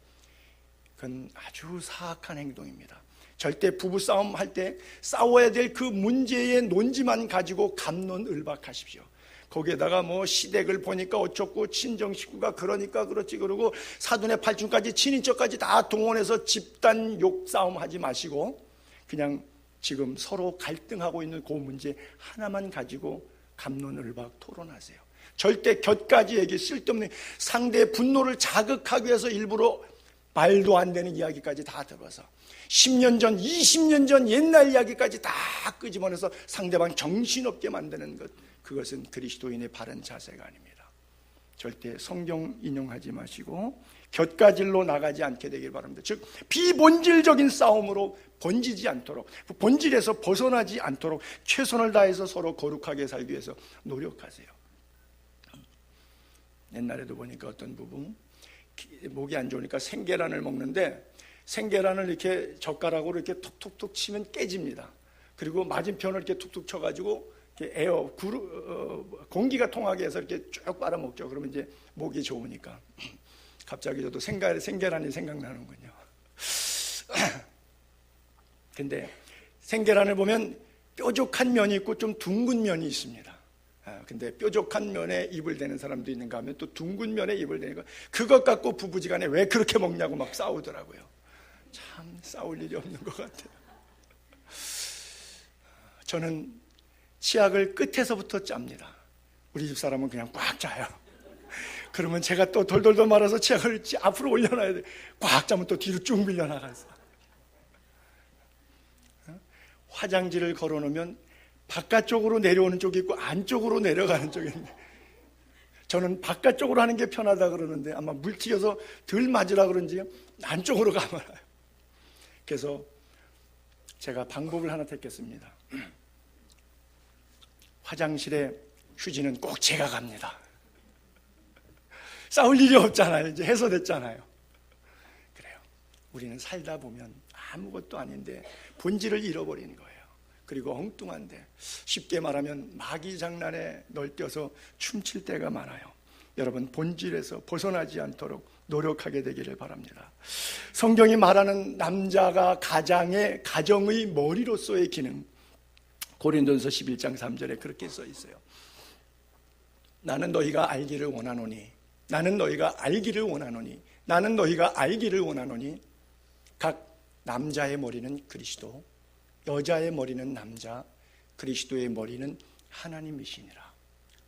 S1: 그건 아주 사악한 행동입니다. 절대 부부싸움 할 때 싸워야 될 그 문제의 논지만 가지고 갑론을박하십시오. 거기에다가 뭐 시댁을 보니까 어쩌고 친정 식구가 그러니까 그렇지 그러고 사돈의 팔촌까지 친인척까지 다 동원해서 집단 욕싸움 하지 마시고, 그냥 지금 서로 갈등하고 있는 그 문제 하나만 가지고 갑론을박 토론하세요. 절대 곁가지 얘기, 쓸데없는 상대의 분노를 자극하기 위해서 일부러 말도 안 되는 이야기까지 다 들어서 10년 전, 20년 전 옛날 이야기까지 다 끄집어내서 상대방 정신없게 만드는 것, 그것은 그리스도인의 바른 자세가 아닙니다. 절대 성경 인용하지 마시고 곁가질로 나가지 않게 되길 바랍니다. 즉, 비본질적인 싸움으로 번지지 않도록, 본질에서 벗어나지 않도록 최선을 다해서 서로 거룩하게 살기 위해서 노력하세요. 옛날에도 보니까 어떤 부부 목이 안 좋으니까 생계란을 먹는데, 생계란을 이렇게 젓가락으로 이렇게 톡톡톡 치면 깨집니다. 그리고 맞은편을 이렇게 툭툭 쳐가지고 이렇게 공기가 통하게 해서 이렇게 쭉 빨아먹죠. 그러면 이제 목이 좋으니까. 갑자기 저도 생계란이 생각나는군요. 근데 생계란을 보면 뾰족한 면이 있고 좀 둥근 면이 있습니다. 근데 뾰족한 면에 입을 대는 사람도 있는가 하면 또 둥근 면에 입을 대니까 그것 갖고 부부지간에 왜 그렇게 먹냐고 막 싸우더라고요. 참 싸울 일이 없는 것 같아요. 저는 치약을 끝에서부터 짭니다. 우리 집 사람은 그냥 꽉 짜요. 그러면 제가 또 돌돌돌 말아서 치약을 앞으로 올려놔야 돼. 꽉 짜면 또 뒤로 쭉 밀려나가서. 화장지를 걸어놓으면 바깥쪽으로 내려오는 쪽이 있고 안쪽으로 내려가는 쪽이 있는데, 저는 바깥쪽으로 하는 게 편하다 그러는데 아마 물 튀겨서 덜 맞으라 그런지 안쪽으로 가말아요. 그래서 제가 방법을 하나 택했습니다. 화장실에 휴지는 꼭 제가 갑니다. 싸울 일이 없잖아요. 이제 해소됐잖아요. 그래요. 우리는 살다 보면 아무것도 아닌데 본질을 잃어버리는 거예요. 그리고 엉뚱한데, 쉽게 말하면 마귀 장난에 널뛰어서 춤출 때가 많아요. 여러분, 본질에서 벗어나지 않도록 노력하게 되기를 바랍니다. 성경이 말하는 남자가 가정의 머리로서의 기능, 고린도전서 11장 3절에 그렇게 써 있어요. 나는 너희가 알기를 원하노니, 나는 너희가 알기를 원하노니, 나는 너희가 알기를 원하노니, 각 남자의 머리는 그리스도, 여자의 머리는 남자, 그리스도의 머리는 하나님이시니라.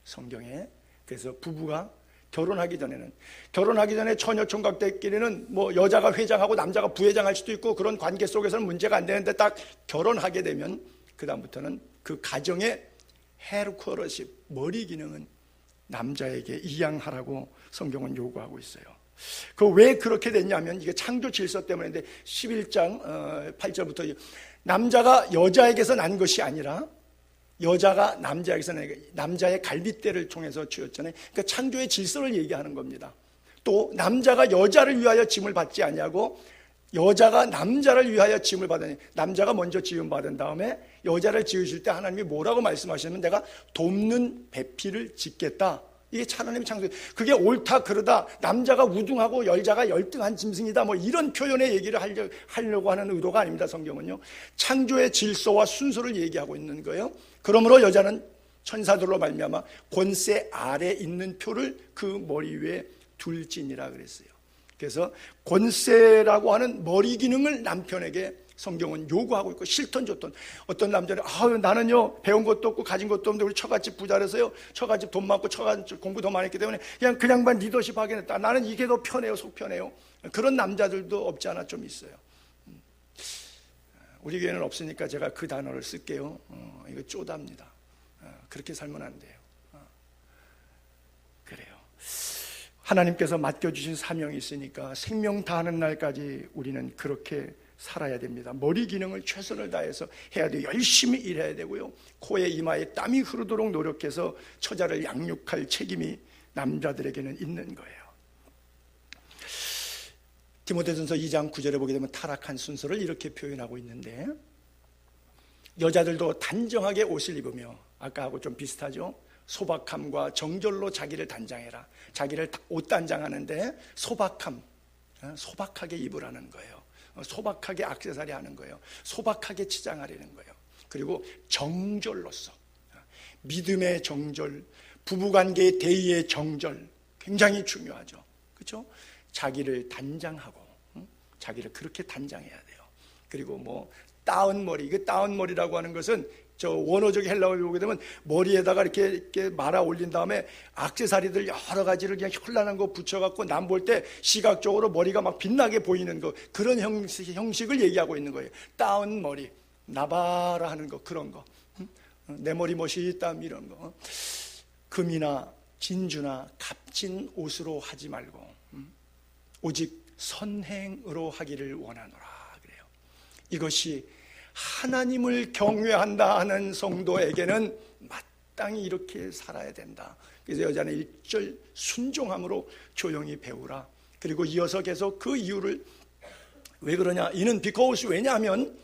S1: 성경에. 그래서 부부가 결혼하기 전에 처녀 총각 때끼리는 뭐 여자가 회장하고 남자가 부회장할 수도 있고 그런 관계 속에서는 문제가 안 되는데, 딱 결혼하게 되면 그 다음부터는 그 가정의 헤르코러십, 머리 기능은 남자에게 이양하라고 성경은 요구하고 있어요. 그 왜 그렇게 됐냐면 이게 창조 질서 때문인데, 11장 8절부터 남자가 여자에게서 난 것이 아니라 여자가 남자에게서는 남자의 갈빗대를 통해서 주었잖아요. 그러니까 창조의 질서를 얘기하는 겁니다. 또 남자가 여자를 위하여 짐을 받지 아니하고 여자가 남자를 위하여 짐을 받으니, 남자가 먼저 지음 받은 다음에 여자를 지으실 때 하나님이 뭐라고 말씀하시냐면 내가 돕는 배필을 짓겠다. 이게 하나님의 창조. 그게 옳다 그러다, 남자가 우등하고 여자가 열등한 짐승이다, 뭐 이런 표현의 얘기를 하려고 하는 의도가 아닙니다. 성경은요, 창조의 질서와 순서를 얘기하고 있는 거예요. 그러므로 여자는 천사들로 말미암아 권세 아래 있는 표를 그 머리 위에 둘지니라 그랬어요. 그래서 권세라고 하는 머리 기능을 남편에게 성경은 요구하고 있고, 싫던 좋던. 어떤 남자는 나는요 배운 것도 없고 가진 것도 없는데 우리 처갓집 부자라서요, 처갓집 돈 많고 처갓집 공부 더 많이 했기 때문에 그냥 그 양반 리더십 하겠다, 나는 이게 더 편해요, 속 편해요. 그런 남자들도 없지 않아 좀 있어요. 우리 교회는 없으니까 제가 그 단어를 쓸게요. 이거 쪼답니다. 그렇게 살면 안 돼요. 그래요. 하나님께서 맡겨주신 사명이 있으니까 생명 다하는 날까지 우리는 그렇게 살아야 됩니다. 머리 기능을 최선을 다해서 해야 돼요. 열심히 일해야 되고요. 코에 이마에 땀이 흐르도록 노력해서 처자를 양육할 책임이 남자들에게는 있는 거예요. 디모데전서 2장 9절에 보게 되면 타락한 순서를 이렇게 표현하고 있는데, 여자들도 단정하게 옷을 입으며, 아까하고 좀 비슷하죠? 소박함과 정절로 자기를 단장해라. 자기를 옷 단장하는데 소박함, 소박하게 입으라는 거예요. 소박하게 액세서리 하는 거예요. 소박하게 치장하려는 거예요. 그리고 정절로서, 믿음의 정절, 부부관계의 대의의 정절, 굉장히 중요하죠. 그렇죠? 자기를 단장하고, 자기를 그렇게 단장해야 돼요. 그리고 뭐 따은 머리, 그 따은 머리라고 하는 것은 저 원어적 헬라어를 보게 되면 머리에다가 이렇게 말아 올린 다음에 액세서리들 여러 가지를 그냥 현란한 거 붙여갖고 남 볼 때 시각적으로 머리가 막 빛나게 보이는 거, 그런 형식을 얘기하고 있는 거예요. 따은 머리, 나바라 하는 거, 그런 거. 내 머리 멋있다 이런 거. 금이나 진주나 값진 옷으로 하지 말고 오직 선행으로 하기를 원하노라 그래요. 이것이 하나님을 경외한다 하는 성도에게는 마땅히 이렇게 살아야 된다. 그래서 여자는 1절 순종함으로 조용히 배우라. 그리고 이어서 계속 그 이유를, 왜 그러냐, 이는 because, 왜냐하면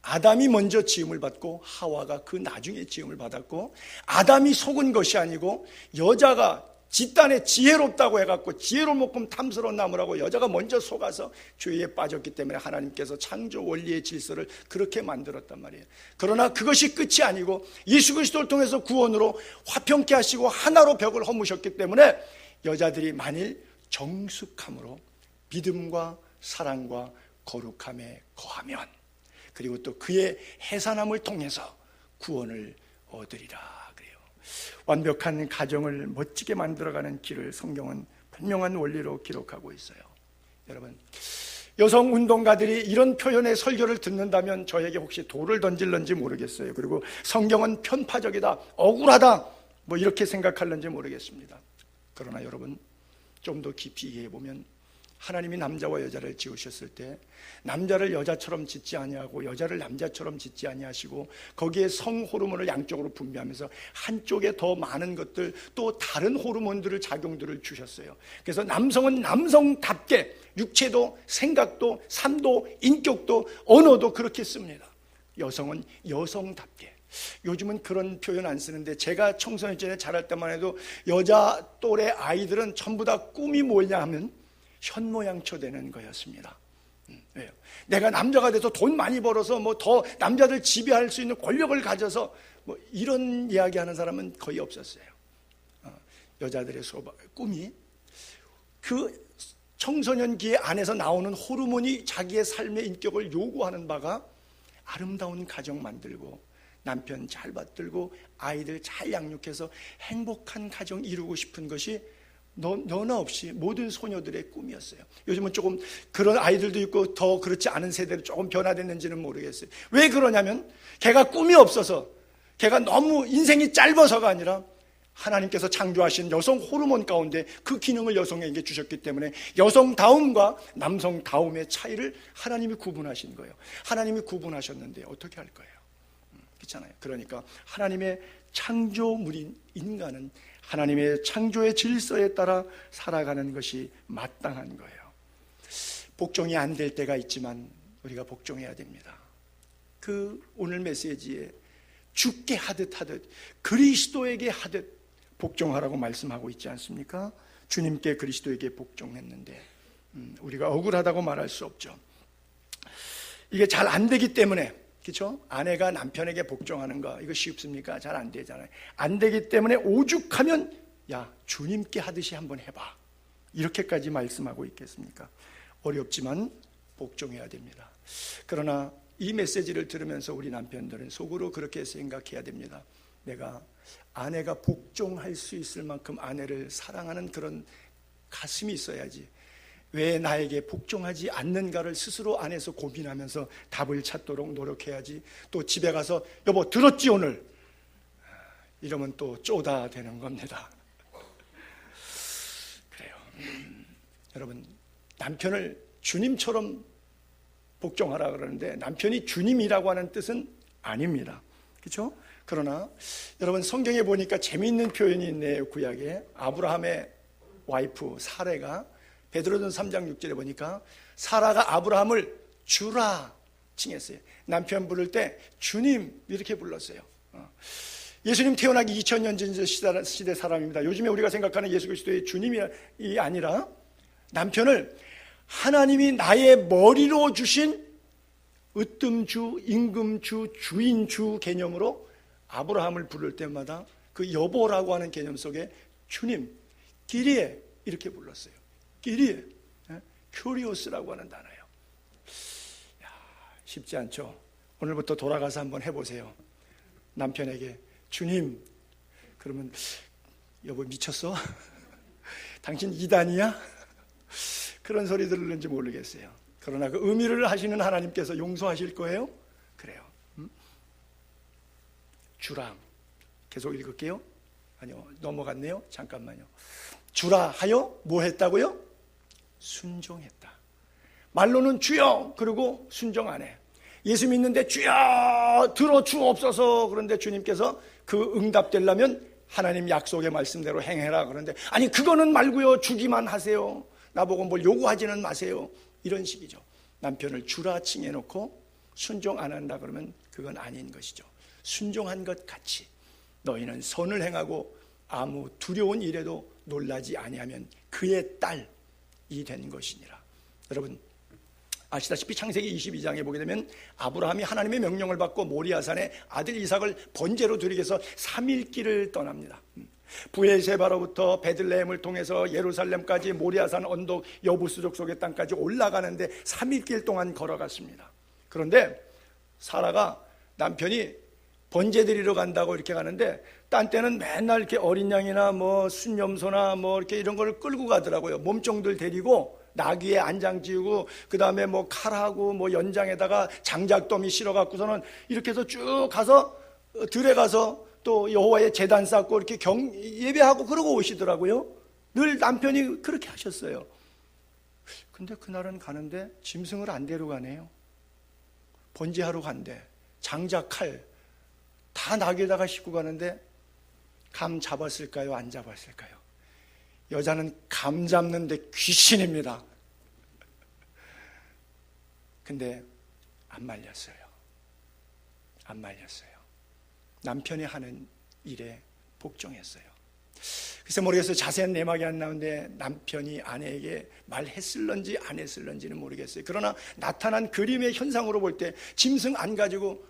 S1: 아담이 먼저 지음을 받고 하와가 그 나중에 지음을 받았고, 아담이 속은 것이 아니고 여자가 집단에 지혜롭다고 해갖고 지혜로운 만큼 탐스러운 나무라고 여자가 먼저 속아서 죄에 빠졌기 때문에 하나님께서 창조 원리의 질서를 그렇게 만들었단 말이에요. 그러나 그것이 끝이 아니고 예수 그리스도를 통해서 구원으로 화평케 하시고 하나로 벽을 허무셨기 때문에 여자들이 만일 정숙함으로 믿음과 사랑과 거룩함에 거하면, 그리고 또 그의 해산함을 통해서 구원을 얻으리라. 완벽한 가정을 멋지게 만들어가는 길을 성경은 분명한 원리로 기록하고 있어요. 여러분, 여성 운동가들이 이런 표현의 설교를 듣는다면 저에게 혹시 돌을 던질는지 모르겠어요. 그리고 성경은 편파적이다, 억울하다, 뭐 이렇게 생각할는지 모르겠습니다. 그러나 여러분, 좀 더 깊이 이해해보면 하나님이 남자와 여자를 지으셨을 때 남자를 여자처럼 짓지 아니하고 여자를 남자처럼 짓지 아니하시고 거기에 성 호르몬을 양쪽으로 분비하면서 한쪽에 더 많은 것들, 또 다른 호르몬들을 작용들을 주셨어요. 그래서 남성은 남성답게 육체도 생각도 삶도 인격도 언어도 그렇게 씁니다. 여성은 여성답게. 요즘은 그런 표현 안 쓰는데, 제가 청소년 전에 자랄 때만 해도 여자 또래 아이들은 전부 다 꿈이 뭐냐 하면 현모양처 되는 거였습니다. 왜요? 내가 남자가 돼서 돈 많이 벌어서 뭐 더 남자들 지배할 수 있는 권력을 가져서 뭐 이런 이야기하는 사람은 거의 없었어요. 여자들의 꿈이 그 청소년기 안에서 나오는 호르몬이 자기의 삶의 인격을 요구하는 바가 아름다운 가정 만들고 남편 잘 받들고 아이들 잘 양육해서 행복한 가정 이루고 싶은 것이 너나 없이 모든 소녀들의 꿈이었어요. 요즘은 조금 그런 아이들도 있고 더 그렇지 않은 세대로 조금 변화됐는지는 모르겠어요. 왜 그러냐면 걔가 꿈이 없어서, 걔가 너무 인생이 짧아서가 아니라 하나님께서 창조하신 여성 호르몬 가운데 그 기능을 여성에게 주셨기 때문에 여성다움과 남성다움의 차이를 하나님이 구분하신 거예요. 하나님이 구분하셨는데 어떻게 할 거예요? 그렇잖아요. 그러니까 하나님의 창조물인 인간은 하나님의 창조의 질서에 따라 살아가는 것이 마땅한 거예요. 복종이 안 될 때가 있지만 우리가 복종해야 됩니다. 그 오늘 메시지에 주께 하듯 그리스도에게 하듯 복종하라고 말씀하고 있지 않습니까? 주님께 그리스도에게 복종했는데 우리가 억울하다고 말할 수 없죠. 이게 잘 안 되기 때문에, 그렇죠? 아내가 남편에게 복종하는 거 이거 쉽습니까? 잘 안 되잖아요. 안 되기 때문에 오죽하면 야 주님께 하듯이 한번 해봐, 이렇게까지 말씀하고 있겠습니까? 어렵지만 복종해야 됩니다. 그러나 이 메시지를 들으면서 우리 남편들은 속으로 그렇게 생각해야 됩니다. 내가 아내가 복종할 수 있을 만큼 아내를 사랑하는 그런 가슴이 있어야지, 왜 나에게 복종하지 않는가를 스스로 안에서 고민하면서 답을 찾도록 노력해야지. 또 집에 가서 여보 들었지 오늘? 이러면 또 쪼다 되는 겁니다. 그래요. 여러분, 남편을 주님처럼 복종하라 그러는데 남편이 주님이라고 하는 뜻은 아닙니다. 그렇죠? 그러나 여러분, 성경에 보니까 재미있는 표현이 있네요. 구약에 아브라함의 와이프 사레가 베드로전서 3장 6절에 보니까 사라가 아브라함을 주라 칭했어요. 남편 부를 때 주님 이렇게 불렀어요. 예수님 태어나기 2000년 전 시대 사람입니다. 요즘에 우리가 생각하는 예수 그리스도의 주님이 아니라 남편을 하나님이 나의 머리로 주신 으뜸주, 임금주, 주인주 개념으로 아브라함을 부를 때마다 그 여보라고 하는 개념 속에 주님, 기리에 이렇게 불렀어요. 기리에, 큐리오스라고 하는 단어예요. 쉽지 않죠? 오늘부터 돌아가서 한번 해보세요. 남편에게 주님, 그러면 여보 미쳤어? 당신 이단이야? 그런 소리 들을는지 모르겠어요. 그러나 그 의미를 하시는 하나님께서 용서하실 거예요? 그래요. 주라. 계속 읽을게요. 아니요, 넘어갔네요. 잠깐만요. 주라 하여 뭐 했다고요? 순종했다. 말로는 주여 그리고 순종 안 해. 예수 믿는데 주여 들어 주옵소서. 그런데 주님께서 그 응답되려면 하나님 약속의 말씀대로 행해라. 그런데 아니 그거는 말고요, 주기만 하세요. 나보고 뭘 요구하지는 마세요. 이런 식이죠. 남편을 주라 칭해놓고 순종 안 한다 그러면 그건 아닌 것이죠. 순종한 것 같이 너희는 선을 행하고 아무 두려운 일에도 놀라지 아니하면 그의 딸이 된 것이니라. 여러분 아시다시피 창세기 22장에 보게 되면 아브라함이 하나님의 명령을 받고 모리아산에 아들 이삭을 번제로 드리기 위해서 3일 길을 떠납니다. 부엘세바로부터 베들레헴을 통해서 예루살렘까지 모리아산 언덕 여부수족 속의 땅까지 올라가는데 3일 길 동안 걸어갔습니다. 그런데 사라가 남편이 번제 드리러 간다고 이렇게 가는데 딴 때는 맨날 이렇게 어린 양이나 뭐 순염소나 뭐 이렇게 이런 걸 끌고 가더라고요. 몸종들 데리고 나귀에 안장 지우고 그 다음에 뭐 칼하고 뭐 연장에다가 장작더미 실어 갖고서는 이렇게 해서 쭉 가서 들에 가서 또 여호와의 제단 쌓고 이렇게 예배하고 그러고 오시더라고요. 늘 남편이 그렇게 하셨어요. 근데 그날은 가는데 짐승을 안 데려가네요. 번제하러 간대. 장작, 칼 다 나귀에다가 싣고 가는데 감 잡았을까요? 안 잡았을까요? 여자는 감 잡는데 귀신입니다. 근데 안 말렸어요. 안 말렸어요. 남편이 하는 일에 복종했어요. 글쎄 모르겠어요. 자세한 내막이 안 나오는데 남편이 아내에게 말했을런지 안 했을런지는 모르겠어요. 그러나 나타난 그림의 현상으로 볼 때 짐승 안 가지고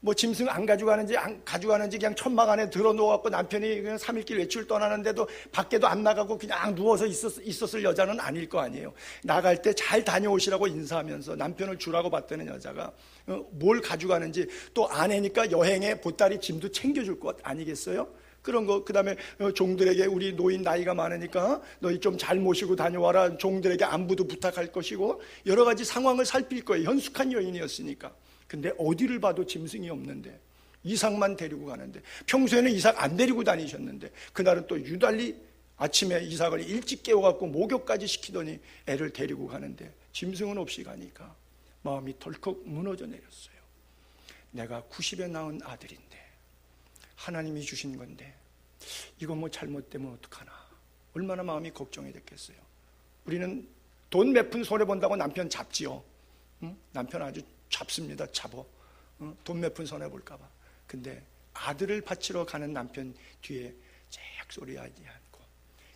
S1: 뭐 짐승 안 가져가는지 안 가져가는지 그냥 천막 안에 들어 누워갖고 남편이 그냥 3일길 외출 떠나는데도 밖에도 안 나가고 그냥 누워서 있었을 여자는 아닐 거 아니에요. 나갈 때 잘 다녀오시라고 인사하면서 남편을 주라고 받드는 여자가 뭘 가져가는지 또 아내니까 여행에 보따리 짐도 챙겨줄 것 아니겠어요? 그런 거, 그 다음에 종들에게 우리 노인 나이가 많으니까 너희 좀 잘 모시고 다녀와라. 종들에게 안부도 부탁할 것이고 여러 가지 상황을 살필 거예요. 현숙한 여인이었으니까. 근데 어디를 봐도 짐승이 없는데 이삭만 데리고 가는데, 평소에는 이삭 안 데리고 다니셨는데 그날은 또 유달리 아침에 이삭을 일찍 깨워갖고 목욕까지 시키더니 애를 데리고 가는데 짐승은 없이 가니까 마음이 덜컥 무너져 내렸어요. 내가 90에 낳은 아들인데 하나님이 주신 건데 이거 뭐 잘못되면 어떡하나, 얼마나 마음이 걱정이 됐겠어요. 우리는 돈 몇 푼 손해본다고 남편 잡지요. 응? 남편 아주 잡습니다. 잡어. 응? 돈 몇 푼 손해볼까 봐. 근데 아들을 바치러 가는 남편 뒤에 잭소리하지 않고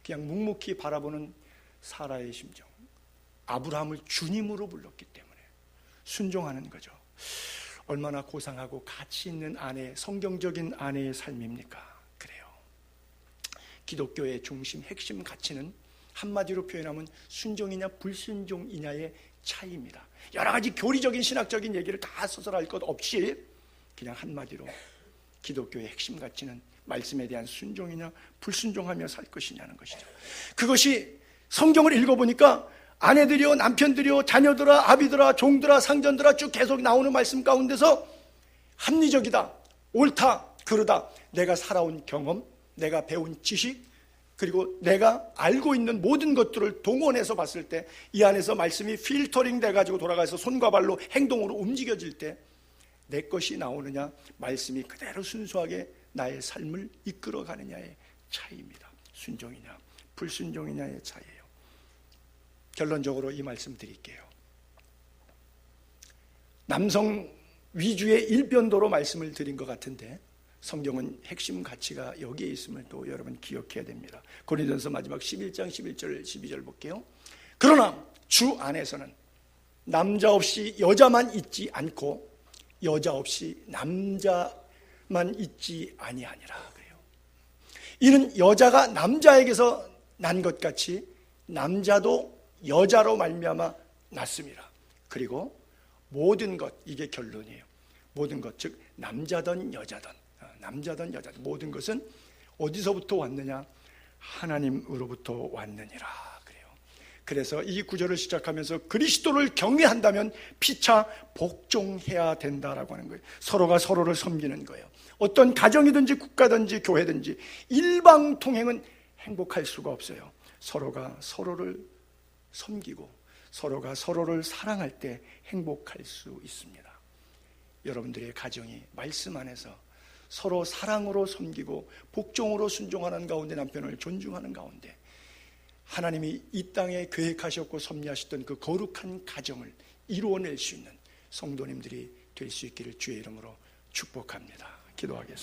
S1: 그냥 묵묵히 바라보는 사라의 심정, 아브라함을 주님으로 불렀기 때문에 순종하는 거죠. 얼마나 고상하고 가치 있는 아내, 성경적인 아내의 삶입니까? 그래요. 기독교의 중심, 핵심 가치는 한마디로 표현하면 순종이냐 불순종이냐의 차이입니다. 여러 가지 교리적인 신학적인 얘기를 다 서술할 것 없이 그냥 한마디로 기독교의 핵심 가치는 말씀에 대한 순종이냐 불순종하며 살 것이냐는 것이죠. 그것이 성경을 읽어보니까 아내들이요, 남편들이요, 자녀들아, 아비들아, 종들아, 상전들아 쭉 계속 나오는 말씀 가운데서 합리적이다, 옳다, 그르다, 내가 살아온 경험, 내가 배운 지식, 그리고 내가 알고 있는 모든 것들을 동원해서 봤을 때 이 안에서 말씀이 필터링 돼가지고 돌아가서 손과 발로 행동으로 움직여질 때 내 것이 나오느냐, 말씀이 그대로 순수하게 나의 삶을 이끌어가느냐의 차이입니다. 순종이냐 불순종이냐의 차이예요. 결론적으로 이 말씀 드릴게요. 남성 위주의 일변도로 말씀을 드린 것 같은데 성경은 핵심 가치가 여기에 있음을 또 여러분 기억해야 됩니다. 고린도전서 마지막 11장 11절 12절 볼게요. 그러나 주 안에서는 남자 없이 여자만 있지 않고 여자 없이 남자만 있지 아니하니라 그래요. 이는 여자가 남자에게서 난 것 같이 남자도 여자로 말미암아 났습니다. 그리고 모든 것, 이게 결론이에요. 모든 것, 즉 남자든 여자든 모든 것은 어디서부터 왔느냐? 하나님으로부터 왔느니라 그래요. 그래서 이 구절을 시작하면서 그리스도를 경외한다면 피차 복종해야 된다라고 하는 거예요. 서로가 서로를 섬기는 거예요. 어떤 가정이든지 국가든지 교회든지 일방통행은 행복할 수가 없어요. 서로가 서로를 섬기고 서로가 서로를 사랑할 때 행복할 수 있습니다. 여러분들의 가정이 말씀 안에서 서로 사랑으로 섬기고 복종으로 순종하는 가운데, 남편을 존중하는 가운데 하나님이 이 땅에 계획하셨고 섭리하셨던 그 거룩한 가정을 이루어낼 수 있는 성도님들이 될 수 있기를 주의 이름으로 축복합니다. 기도하겠습니다.